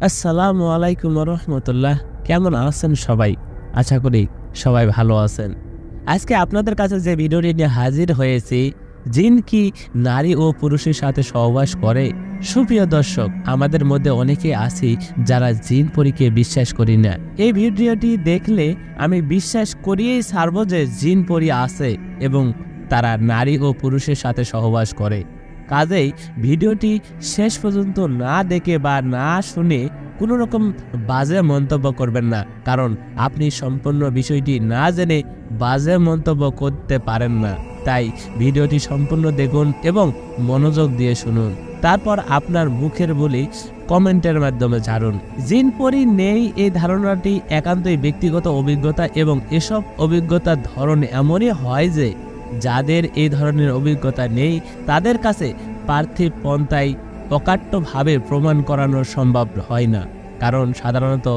আসসালামু আলাইকুম রহমতুল্লাহ। কেমন আছেন সবাই? আশা করি সবাই ভালো আছেন। আজকে আপনাদের কাছে যে ভিডিওটি নিয়ে হাজির হয়েছি, জিন কি নারী ও পুরুষের সাথে সহবাস করে? সুপ্রিয় দর্শক, আমাদের মধ্যে অনেকে আছি যারা জিন পরীকে বিশ্বাস করি না। এই ভিডিওটি দেখলে আমি বিশ্বাস করিয়েই ছাড়ব যে জিন পরী আছে এবং তারা নারী ও পুরুষের সাথে সহবাস করে। কাজেই ভিডিওটি শেষ পর্যন্ত না দেখে বা না শুনে কোনো রকম বাজে মন্তব্য করবেন না, কারণ আপনি সম্পূর্ণ বিষয়টি না জেনে বাজে মন্তব্য করতে পারেন না। তাই ভিডিওটি সম্পূর্ণ দেখুন এবং মনোযোগ দিয়ে শুনুন, তারপর আপনার মুখের বলি কমেন্টের মাধ্যমে ছাড়ুন। জিন পরী নেই এই ধারণাটি একান্তই ব্যক্তিগত অভিজ্ঞতা এবং এসব অভিজ্ঞতার ধরন এমনই হয় যে যাদের এই ধরনের অভিজ্ঞতা নেই তাদের কাছে পার্থিব পন্থায় অকাট্যভাবে প্রমাণ করানো সম্ভব হয় না, কারণ সাধারণত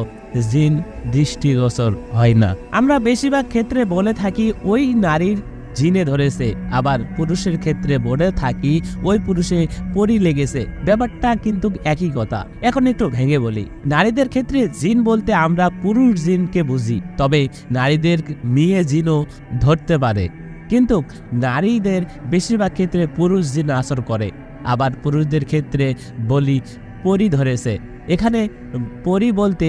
জিন দৃষ্টিগোচর হয় না। আমরা বেশিরভাগ ক্ষেত্রে বলে থাকি ওই নারীর জিনে ধরেছে, আবার পুরুষের ক্ষেত্রে বলে থাকি ওই পুরুষে পরী লেগেছে। ব্যাপারটা কিন্তু একই কথা। এখন একটু ভেঙে বলি। নারীদের ক্ষেত্রে জিন বলতে আমরা পুরুষ জিনকে বুঝি, তবে নারীদের মেয়ে জিনও ধরতে পারে, কিন্তু নারীদের বেশিরভাগ ক্ষেত্রে পুরুষ জিন আসর করে। আবার পুরুষদের ক্ষেত্রে বলি পরী ধরেছে। এখানে পরী বলতে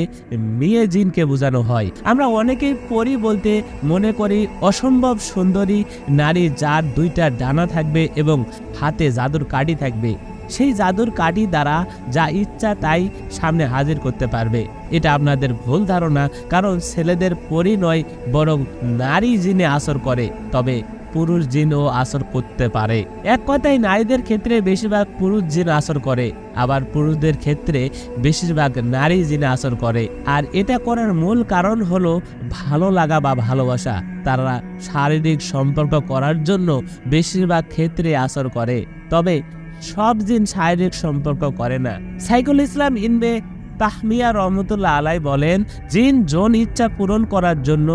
মেয়ে জিনকে বোঝানো হয়। আমরা অনেকেই পরী বলতে মনে করি অসম্ভব সুন্দরী নারী, যার দুইটা ডানা থাকবে এবং হাতে জাদুর কাঠি থাকবে। সেই জাদুর কাঠি দ্বারা যা ইচ্ছা তাই সামনে হাজির করতে পারবে। এটা আপনাদের ভুল ধারণা, কারণ ছেলেদের পরী নয় বরং নারী জিনে আসর করে, তবে পুরুষ জিনও আসর করতে পারে। এক কথায় নারীদের ক্ষেত্রে বেশিরভাগ পুরুষ জিন আসর করে, আবার পুরুষদের ক্ষেত্রে বেশিরভাগ নারী জিনে আসর করে। আর এটা করার মূল কারণ হলো ভালো লাগা বা ভালোবাসা। তারা শারীরিক সম্পর্ক করার জন্য বেশিরভাগ ক্ষেত্রে আসর করে, তবে সব জিন শারীরিক সম্পর্ক করে না। সাইকুল ইসলাম ইনবে তাহমিয়া রহমতুল্লাহ আলাই বলেন, জিন যৌন ইচ্ছা পূরণ করার জন্য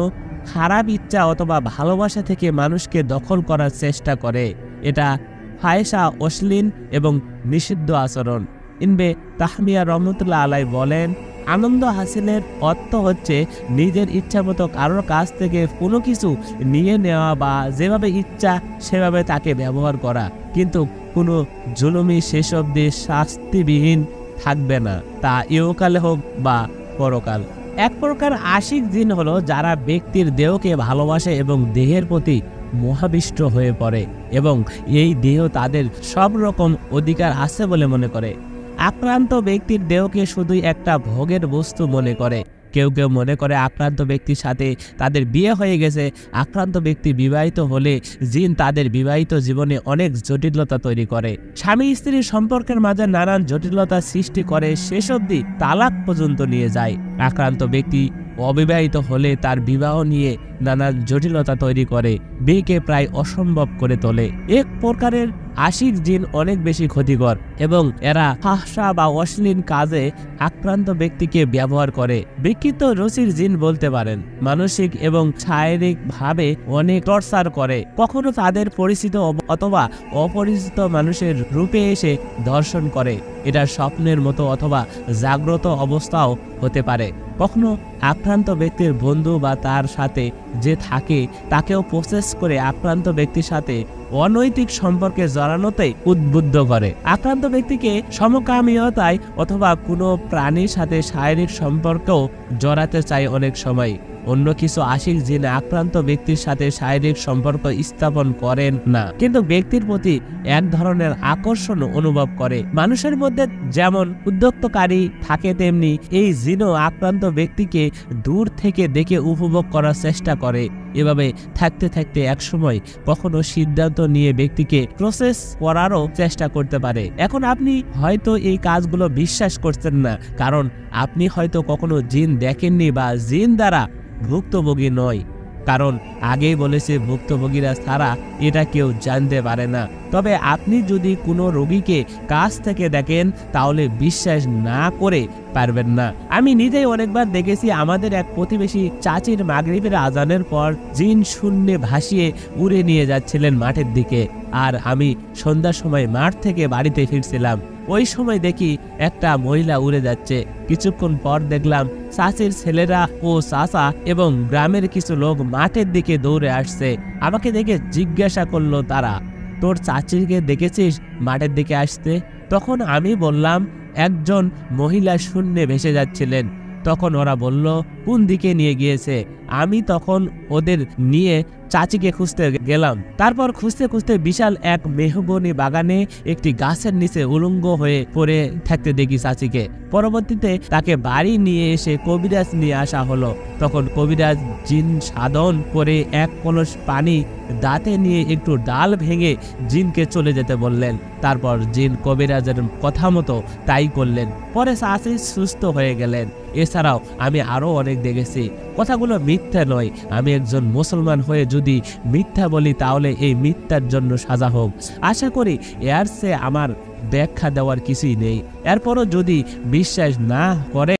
খারাপ ইচ্ছা অথবা ভালোবাসা থেকে মানুষকে দখল করার চেষ্টা করে। এটা ফায়সা, অশ্লীল এবং নিষিদ্ধ আচরণ। ইনবে তাহমিয়া রহমতুল্লাহ আলাই বলেন, আনন্দ হাসিলের অর্থ হচ্ছে নিজের ইচ্ছা মতো কারোর কাছ থেকে কোনো কিছু নিয়ে নেওয়া বা যেভাবে ইচ্ছা সেভাবে তাকে ব্যবহার করা, কিন্তু কোনো জুলুমি শেষ অবধি শাস্তিবিহীন থাকবে না, তা ইহকালে হোক বা পরকাল। এক প্রকার আশিক জিন হলো যারা ব্যক্তির দেহকে ভালোবাসে এবং দেহের প্রতি মোহাবিষ্ট হয়ে পড়ে এবং এই দেহ তাদের সব রকম অধিকার আছে বলে মনে করে। আক্রান্ত ব্যক্তির দেহকে শুধুই একটা ভোগের বস্তু মনে করে। কেউ কেউ মনে করে আক্রান্ত ব্যক্তির সাথে তাদের বিয়ে হয়ে গেছে। আক্রান্ত ব্যক্তি বিবাহিত হলে জিন তাদের বিবাহিত জীবনে অনেক জটিলতা তৈরি করে, স্বামী স্ত্রীর সম্পর্কের মাঝে নানান জটিলতা সৃষ্টি করে, শেষ অবধি তালাক পর্যন্ত নিয়ে যায়। আক্রান্ত ব্যক্তি অবিবাহিত হলে তার বিবাহ নিয়ে নানান জটিলতা তৈরি করে, বিয়েকে প্রায় অসম্ভব করে তোলে। এক প্রকারের আশিক জিন অনেক বেশি ক্ষতিকর এবং এরা ফাহশা বা অশ্লীল কাজে আক্রান্ত ব্যক্তিকে ব্যবহার করে। বিকৃত রুচির জিন বলতে পারেন, মানসিক এবং শারীরিক ভাবে অনেক টর্চার করে। কখনো তাদের পরিচিত অথবা অপরিচিত মানুষের রূপে এসে ধর্ষণ করে। এটা স্বপ্নের মতো অথবা জাগ্রত অবস্থাও হতে পারে। কখনো আক্রান্ত ব্যক্তির বন্ধু বা তার সাথে যে থাকে তাকেও প্রসেস করে আক্রান্ত ব্যক্তির সাথে অনৈতিক সম্পর্কে জড়ানোতে উদ্বুদ্ধ করে। আক্রান্ত ব্যক্তিকে সমকামীয়তায় অথবা কোনো প্রাণীর সাথে শারীরিক সম্পর্কেও জড়াতে চায় অনেক সময়। অন্য কিছু আশিক জিন আক্রান্ত ব্যক্তির সাথে শারীরিক সম্পর্ক স্থাপন করেন না, কিন্তু ব্যক্তির প্রতি এক ধরনের আকর্ষণ অনুভব করে। মানুষের মধ্যে যেমন উদ্যক্তকারী থাকে, তেমনি এই জিনও আক্রান্ত ব্যক্তিকে দূর থেকে দেখে উপভোগ করার চেষ্টা করে। এভাবে থাকতে থাকতে একসময় কখনো সিদ্ধান্ত নিয়ে ব্যক্তিকে প্রসেস করারও চেষ্টা করতে পারে। এখন আপনি হয়তো এই কাজগুলো বিশ্বাস করছেন না, কারণ আপনি হয়তো কখনো জিন দেখেননি বা জিন দ্বারা ভুক্তভোগী নয়, কারণ আগেই বলেছে ভুক্তভোগীরা ছাড়া এটা কেউ জানতে পারে না। তবে আপনি যদি কোনো রোগীকে কাছ থেকে দেখেন তাহলে বিশ্বাস না করে পারবেন না। আমি নিজেই অনেকবার দেখেছি আমাদের এক প্রতিবেশী চাচির মাগরিবের আজানের পর জিন শূন্যে ভাসিয়ে উড়ে নিয়ে যাচ্ছিলেন মাঠের দিকে, আর আমি সন্ধ্যার সময় মাঠ থেকে বাড়িতে ফিরছিলাম। ওই সময় দেখি একটা মহিলা উড়ে যাচ্ছে। কিছুক্ষণ পর দেখলাম চাচির ছেলেরা ও চাচা এবং গ্রামের কিছু লোক মাঠের দিকে দৌড়ে আসছে। আমাকে দেখে জিজ্ঞাসা করলো তারা, তোর চাচিকে দেখেছিস মাঠের দিকে আসতে? তখন আমি বললাম, একজন মহিলা শূন্যে ভেসে যাচ্ছিলেন। তখন ওরা বলল, কোন দিকে নিয়ে গিয়েছে? আমি তখন ওদের নিয়ে চাচিকে খুঁজতে গেলাম। তারপর খুঁজতে খুঁজতে বিশাল এক মেহগনি বাগানে একটি গাছের নিচে উলঙ্গ হয়ে পড়ে থাকতে দেখি চাচিকে। পরবর্তীতে তাকে বাড়ি নিয়ে এসে কবিরাজ নিয়ে আসা হলো। তখন কবিরাজ জিন সাধন করে এক কলস পানি দাঁতে নিয়ে একটু ডাল ভেঙে জিনকে চলে যেতে বললেন। তারপর জিন কবিরাজের কথা মতো তাই করলেন। পরে চাচি সুস্থ হয়ে গেলেন। এছাড়াও আমি আরো অনেক দেখেছি। কথাগুলো মিথ্যা নয়। আমি একজন মুসলমান হয়ে যদি মিথ্যা বলি তাহলে এই মিথ্যার জন্য সাজা হোক। আশা করি এর চেয়ে আমার ব্যাখ্যা দেওয়ার কিছুই নেই। এরপরও যদি বিশ্বাস না করে